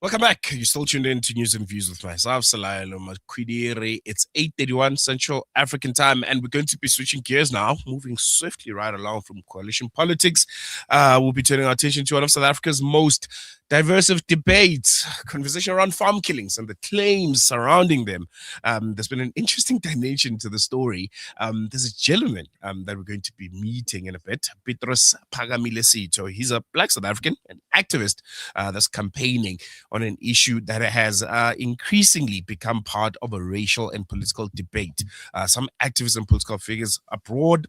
Welcome back. You're still tuned in to News and Views with myself, Salayelo Makwidiri. It's 8:31 Central African time, and we're going to be switching gears now, moving swiftly right along from coalition politics. We'll be turning our attention to one of South Africa's most diverse of debates, conversation around farm killings and the claims surrounding them. There's been an interesting dimension to the story. There's a gentleman that we're going to be meeting in a bit, Petrus Phakamile Sitho. He's a Black South African, an activist that's campaigning on an issue that has increasingly become part of a racial and political debate. Some activists and political figures abroad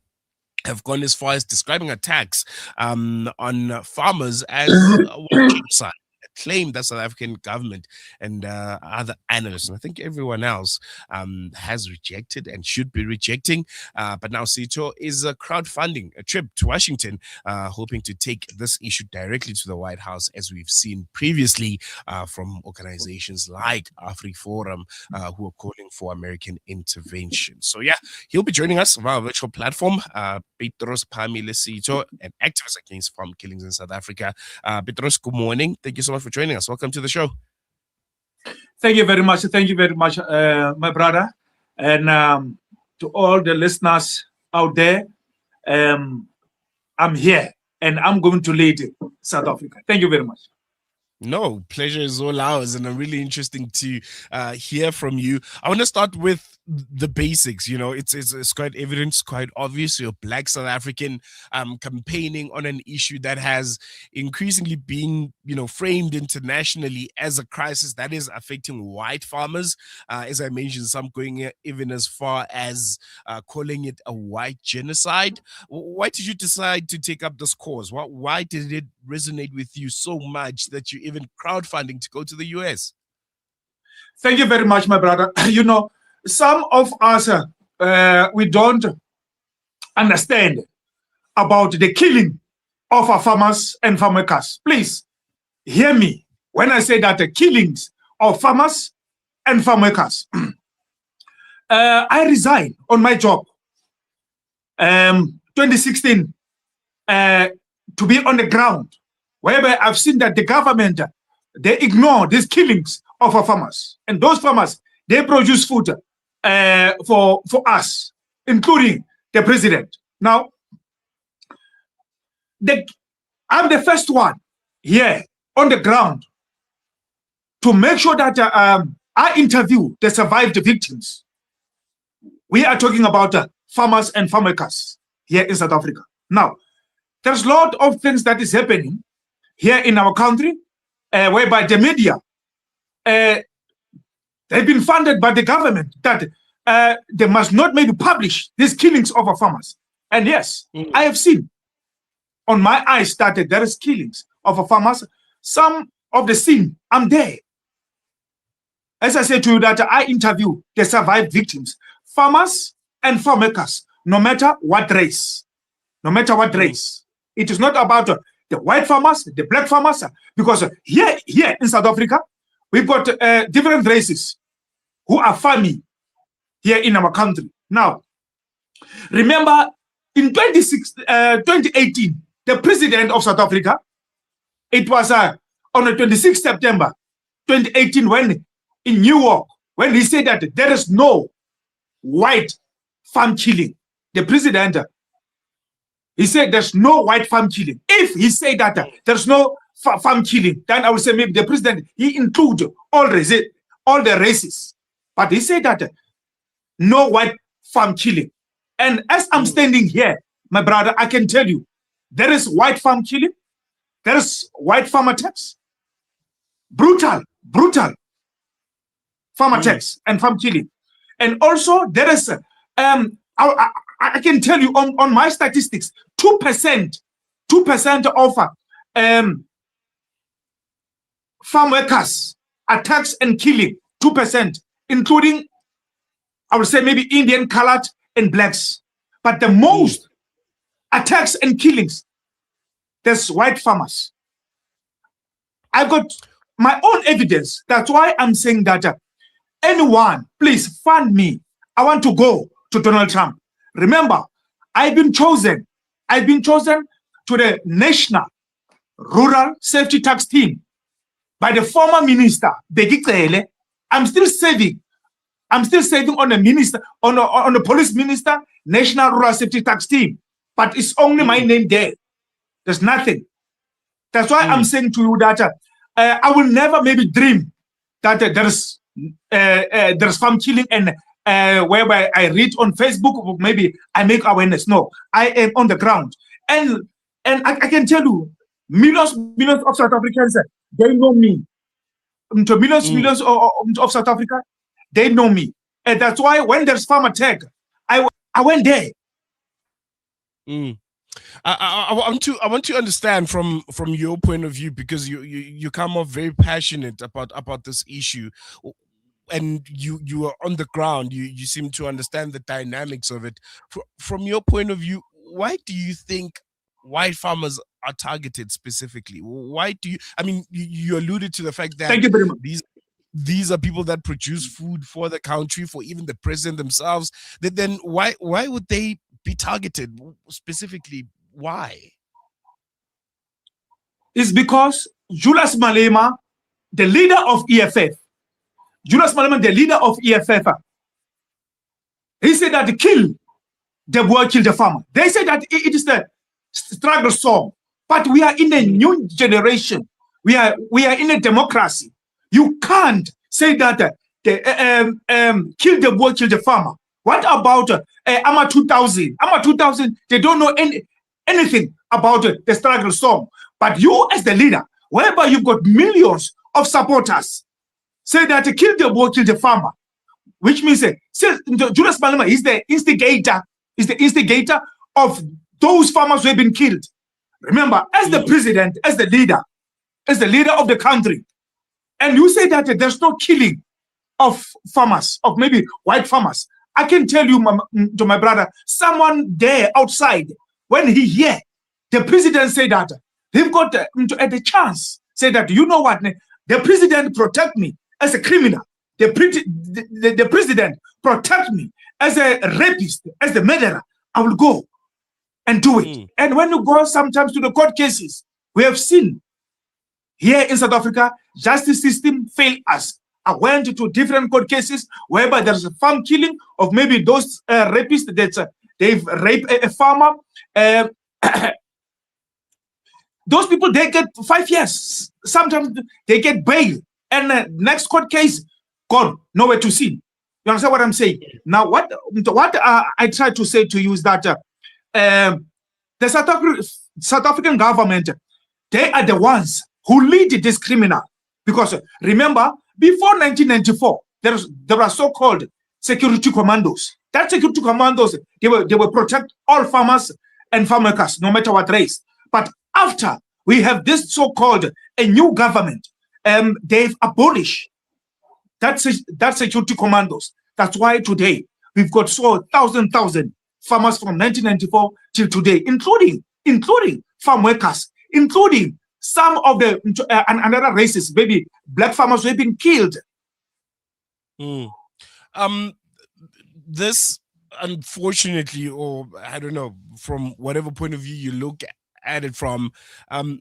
have gone as far as describing attacks on farmers as a genocide. Claim that South African government and other analysts, and I think everyone else, has rejected and should be rejecting. But now Sitho is crowdfunding a trip to Washington, hoping to take this issue directly to the White House, as we've seen previously from organizations like AfriForum, who are calling for American intervention. So yeah, he'll be joining us via a virtual platform. Petrus Phakamile Sitho, an activist against farm killings in South Africa. Petrus, good morning. Thank you so much for joining us. Welcome to the show. Thank you very much. Thank you very much, my brother. And to all the listeners out there, I'm here and I'm going to lead South Africa. Thank you very much. No, pleasure is all ours, and really interesting to hear from you. I want to start with the basics. You know, it's quite evident, it's quite obvious. You're a Black South African campaigning on an issue that has increasingly been, framed internationally as a crisis that is affecting white farmers. As I mentioned, some going even as far as calling it a white genocide. Why did you decide to take up this cause? Why did it resonate with you so much that you even crowdfunding to go to the US? Thank you very much, my brother. Some of us, we don't understand about the killing of our farmers and farm workers. Please hear me when I say that the killings of farmers and farm workers. I resigned on my job 2016 to be on the ground, whereby I've seen that the government, they ignore these killings of our farmers. And those farmers, they produce food for us, including the president. Now, I'm the first one here on the ground to make sure that I interview the survived victims. We are talking about farmers and farm workers here in South Africa. Now, there's a lot of things that is happening here in our country, whereby the media, they've been funded by the government that they must not maybe publish these killings of our farmers. And yes, I have seen on my eyes that there is killings of our farmers. Some of the scene, I'm there. As I said to you, that I interview the survived victims, farmers and farm workers, no matter what race, no matter what race. It is not about the white farmers, the black farmers, because here in South Africa, we've got different races who are farming here in our country. Now, remember in 2018, the president of South Africa, it was on the 26th September 2018 when in New York, when he said that there is no white farm killing. The president, he said there's no white farm killing. If he said that there's no farm killing, then I would say maybe the president, he include all the races. But he said that no white farm killing. And as I'm standing here, my brother, I can tell you, there is white farm killing, there is white farm attacks, brutal farm attacks and farm killing. And also there is, I can tell you on my statistics, 2% of farm workers attacks and killing, 2%, including, I would say maybe Indian, colored, and blacks. But the most attacks and killings, there's white farmers. I've got my own evidence. That's why I'm saying that anyone, please fund me. I want to go to Donald Trump. Remember, I've been chosen to the National Rural Safety Tax Team by the former minister, Bheki Cele. I'm still saving on a minister, on a police minister, National Rural Safety Tax Team. But it's only my name there. There's nothing. That's why I'm saying to you that I will never maybe dream that there's farm killing and whereby I read on Facebook, maybe I make awareness. No, I am on the ground. And I can tell you, millions of South Africans, they know me. To millions of South Africa, they know me. And that's why when there's farm attack, I went there. I want to understand from your point of view, because you come off very passionate about this issue, and you are on the ground. You seem to understand the dynamics of it. From your point of view, why do you think white farmers are targeted specifically? Why do you? I mean, you alluded to the fact that Thank you very much. These are people that produce food for the country, for even the president themselves. Then why would they be targeted specifically? Why? It's because Julius Malema, the leader of EFF, he said that kill the boy, kill the farmer. They say that it is the struggle song. But we are in a new generation. We are in a democracy. You can't say that kill the boy, kill the farmer. What about AMA 2000? AMA 2000, they don't know anything about the struggle song. But you as the leader, whereby you've got millions of supporters, say that kill the boy, kill the farmer, which means Julius Malema is the instigator of those farmers who have been killed. Remember, as the president, as the leader of the country, and you say that there's no killing of farmers, of maybe white farmers. I can tell you, to my brother, someone there outside, when he hear the president say that, they've got the chance, say that, you know what, the president protect me as a criminal. The president protect me as a rapist, as the murderer. I will go and do it. And when you go sometimes to the court cases, we have seen here in South Africa, justice system failed us. I went to different court cases whereby there's a farm killing of maybe those rapists that they've raped a farmer. Those people, they get 5 years. Sometimes they get bail. And next court case, gone, nowhere to see. You understand what I'm saying? Now, what I try to say to you is that the South African government, they are the ones who lead this criminal. Because remember, before 1994, there were so-called security commandos. That security commandos, they will protect all farmers and farm workers, no matter what race. But after we have this so-called a new government, they've abolished that security commandos. That's why today we've got thousand farmers from 1994 till today, including farm workers, including some of the another races, maybe black farmers who have been killed. This, unfortunately, or I don't know, from whatever point of view you look at it from,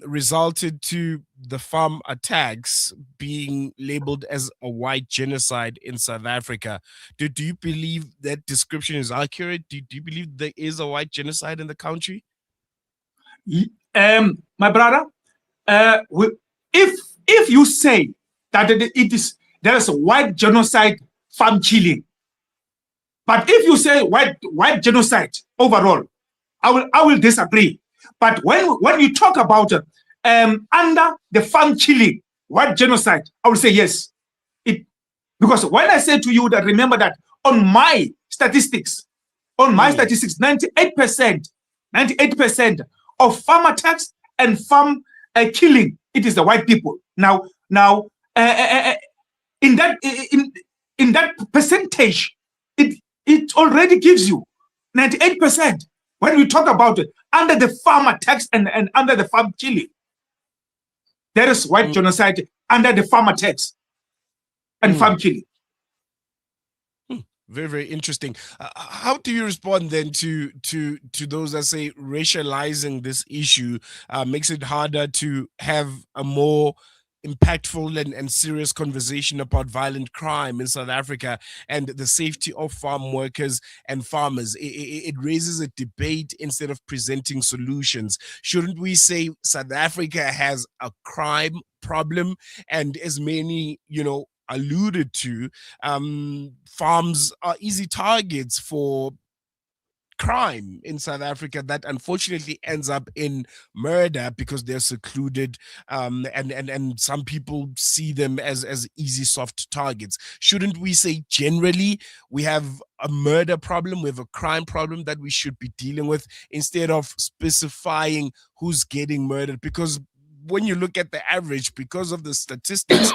resulted to the farm attacks being labeled as a white genocide in South Africa. Do you believe that description is accurate? Do you believe there is a white genocide in the country? My brother, if you say that there is a white genocide farm killing, but if you say white genocide overall, I will disagree. But when you talk about under the farm killing, white genocide, I will say yes. Because when I say to you that, remember that on my statistics, 98% of farm attacks and farm killing, it is the white people. Now, in that percentage, it already gives you 98%. When we talk about it, under the farm attacks and under the farm killing, there is white genocide under the farm attacks and farm killing. Very, very interesting. How do you respond then to those that say racializing this issue makes it harder to have a more impactful and serious conversation about violent crime in South Africa and the safety of farm workers and farmers. It raises a debate instead of presenting solutions. Shouldn't we say South Africa has a crime problem? And as many, alluded to, farms are easy targets for crime in South Africa that unfortunately ends up in murder because they're secluded, and some people see them as easy soft targets. Shouldn't we say generally we have a murder problem, we have a crime problem that we should be dealing with instead of specifying who's getting murdered? Because when you look at the average, because of the statistics,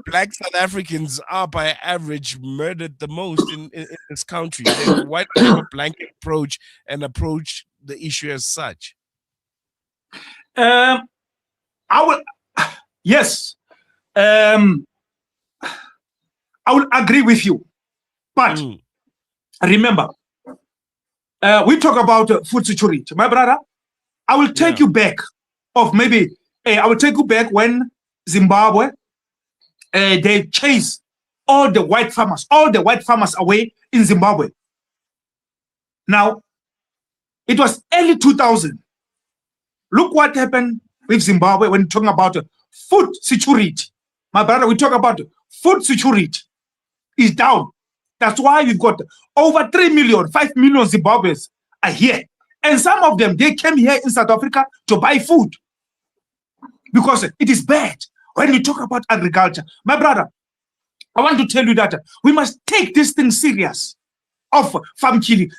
Black South Africans are by average murdered the most in this country. Then why not have a blanket approach and approach the issue as such? I will, yes, I will agree with you. But remember, we talk about food security. My brother, I will take you back I will take you back when Zimbabwe, they chased all the white farmers away in Zimbabwe. Now, it was early 2000. Look what happened with Zimbabwe when talking about food security. My brother, we talk about food security is down. That's why we've got over 3 million, 5 million Zimbabweans are here. And some of them, they came here in South Africa to buy food because it is bad. When we talk about agriculture, my brother, I want to tell you that we must take this thing serious of farm killing.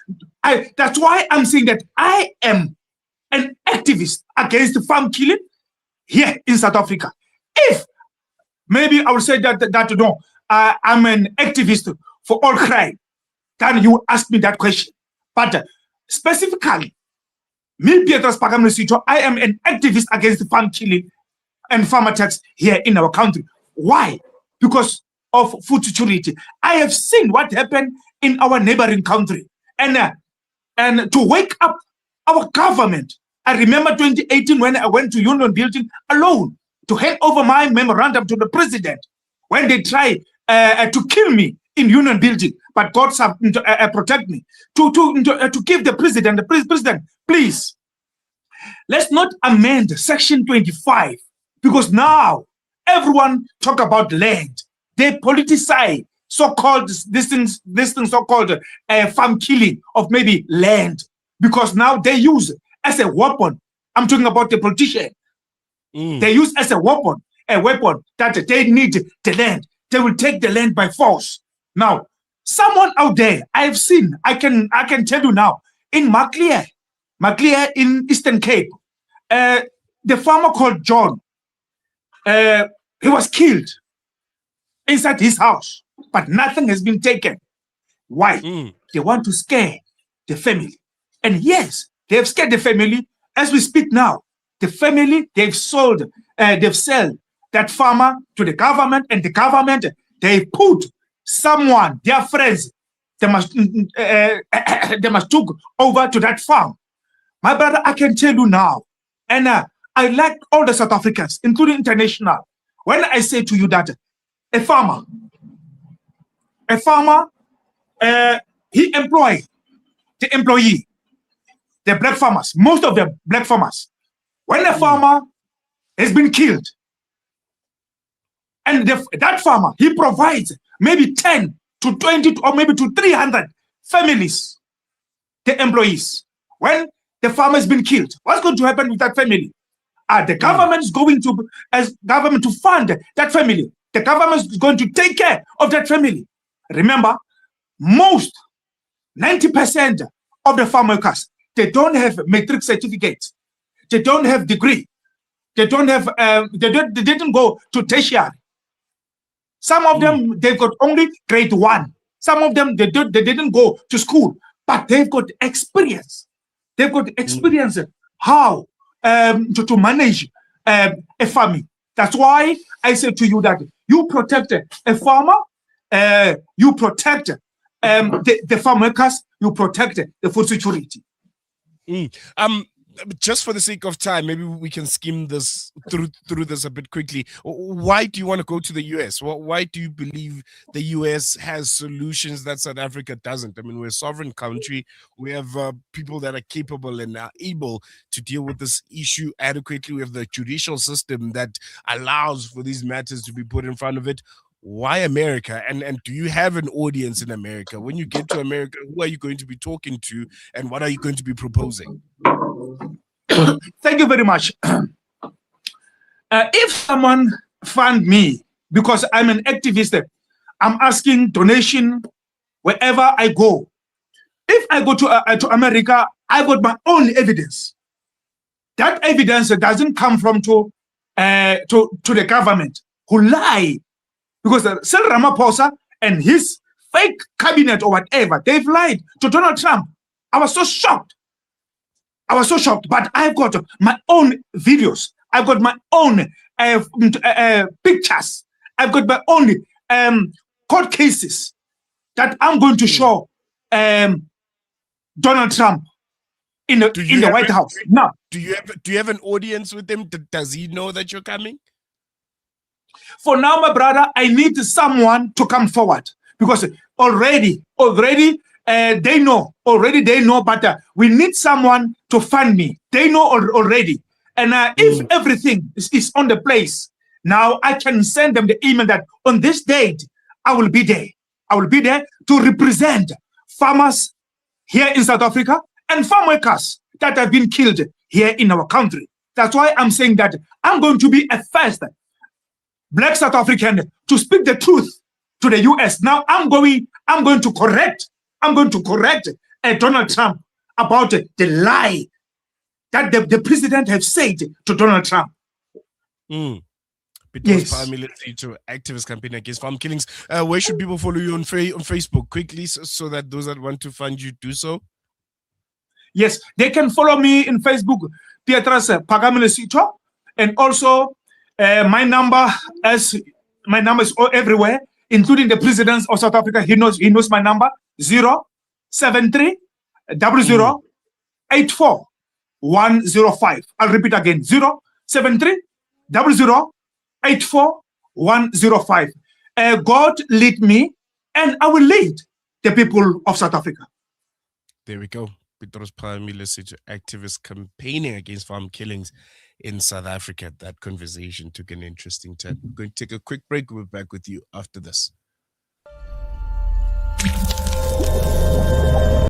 That's why I'm saying that I am an activist against farm killing here in South Africa. If maybe I would say that no, I'm an activist for all crime, then you ask me that question. But specifically, me, Petrus Phakamile Sitho, I am an activist against farm killing and farm attacks here in our country. Why? Because of food security. I have seen what happened in our neighboring country. And to wake up our government, I remember 2018 when I went to Union Building alone to hand over my memorandum to the president when they tried to kill me in Union Building, but God protect me. To give the president, president, please, let's not amend Section 25, because now everyone talk about land. They politicize so-called this thing so-called farm killing of maybe land, because now they use as a weapon. I'm talking about the politician. They use as a weapon that they need the land. They will take the land by force. Now, someone out there, I have seen, I can tell you now, in Maclear in Eastern Cape, the farmer called John, he was killed inside his house, but nothing has been taken. Why? They want to scare the family. And yes, they have scared the family. As we speak now, the family, they've sold that farmer to the government, and the government, they put someone, their friends, they must took over to that farm. My brother, I can tell you now, and I like all the South Africans, including international, when I say to you that a farmer, he employs the employee, the black farmers, most of the black farmers. When a farmer has been killed, and that farmer, he provides maybe 10 to 20 or maybe to 300 families, the employees. When the farmer has been killed, what's going to happen with that family? The government is going to fund that family. The government is going to take care of that family. Remember, 90% of the farm workers, they don't have matric certificates. They don't have degree. They don't have. They didn't go to tertiary. Some of them, they've got only grade 1. Some of them, they didn't go to school, but they've got experience. They've got experience how to manage a farming. That's why I say to you that you protect a farmer, you protect the farm workers, you protect the food security. just for the sake of time, maybe we can skim this through this a bit quickly. Why do you want to go to the US? Why do you believe the US has solutions that South Africa doesn't? I mean, we're a sovereign country. We have people that are capable and are able to deal with this issue adequately. We have the judicial system that allows for these matters to be put in front of it. Why America? And do you have an audience in America? When you get to America, who are you going to be talking to, and what are you going to be proposing? Thank you very much. If someone fund me because I'm an activist, I'm asking donation wherever I go. If I go to America, I got my own evidence. That evidence doesn't come from to the government who lie, because Cyril Ramaphosa and his fake cabinet or whatever, they've lied to Donald Trump. I was so shocked. But I've got my own videos. I've got my own pictures. I've got my own court cases that I'm going to show Donald Trump in the White House. Now, do you have an audience with him? Does he know that you're coming? For now, my brother, I need someone to come forward, because already they know. But we need someone to fund me. They know already. And if everything is on the place, now I can send them the email that on this date, I will be there. I will be there to represent farmers here in South Africa and farm workers that have been killed here in our country. That's why I'm saying that I'm going to be a first Black South African to speak the truth to the US. Now I'm going to correct Donald Trump about the lie that the president have said to Donald Trump. Petrus Phakamile Sitho, activist campaign against farm killings. Where should people follow you on Facebook quickly, so that those that want to fund you do so? Yes, they can follow me in Facebook, Petrus Phakamile Sitho, and also my number is everywhere, including the president of South Africa. He knows my number, 073 00 84 105. I'll repeat again, 073 00 84 105. God lead me, and I will lead the people of South Africa. There we go. Petrus Phakamile Sitho, activist campaigning against farm killings in South Africa. That conversation took an interesting turn. We're going to take a quick break. We'll be back with you after this.